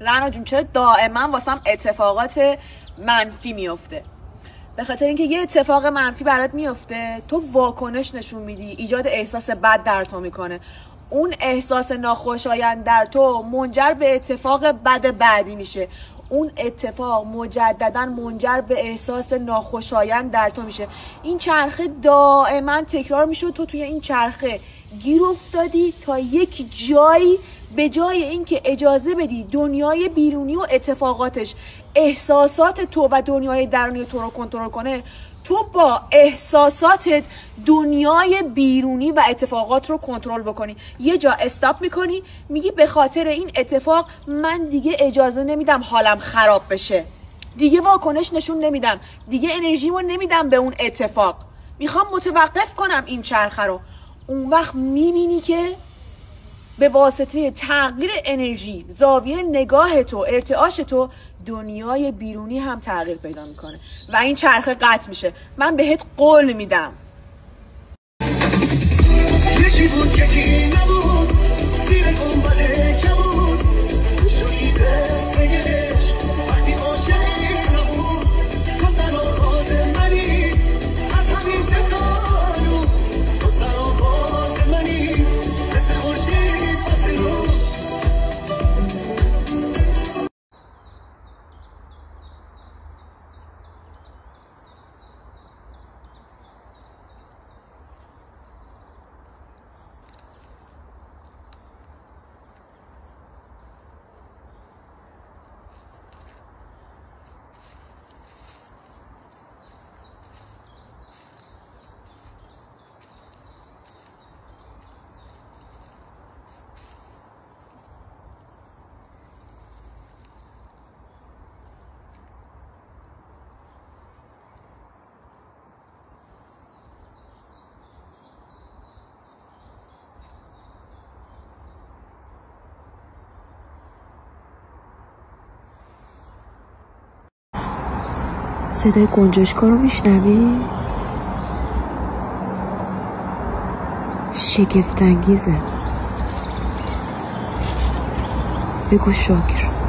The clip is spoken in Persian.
رنا جون چرا دائما واسم اتفاقات منفی میفته؟ به خاطر اینکه یه اتفاق منفی برات میفته، تو واکنش نشون میدی، ایجاد احساس بد در تو میکنه. اون احساس ناخوشایند در تو منجر به اتفاق بد بعدی میشه. اون اتفاق مجددا منجر به احساس ناخوشایند در تو میشه. این چرخه دائما تکرار میشه. تو توی این چرخه گیر افتادی تا یک جایی، به جای اینکه اجازه بدی دنیای بیرونی و اتفاقاتش احساسات تو و دنیای درونی تو رو کنترل کنه، تو با احساساتت دنیای بیرونی و اتفاقات رو کنترل بکنی. یه جا استاپ میکنی، میگی به خاطر این اتفاق من دیگه اجازه نمیدم حالم خراب بشه، دیگه واکنش نشون نمیدم، دیگه انرژیمو نمیدم به اون اتفاق، میخوام متوقف کنم این چرخه رو. اون وقت میبینی که به واسطه تغییر انرژی، زاویه نگاه تو، ارتعاش تو، دنیای بیرونی هم تغییر پیدا میکنه و این چرخه قطع میشه. من بهت قول میدم. یکی بود یکی نبود، زیر گنبد کبود، شویده سیدش وقتی عاشقی نبود، تو سر و باز منی از همیشه تا رو، تو سر و باز منی مثل خورشید پس رو. صدای گنجشکا رو میشنوی؟ شگفت‌انگیزه. بگو شکر.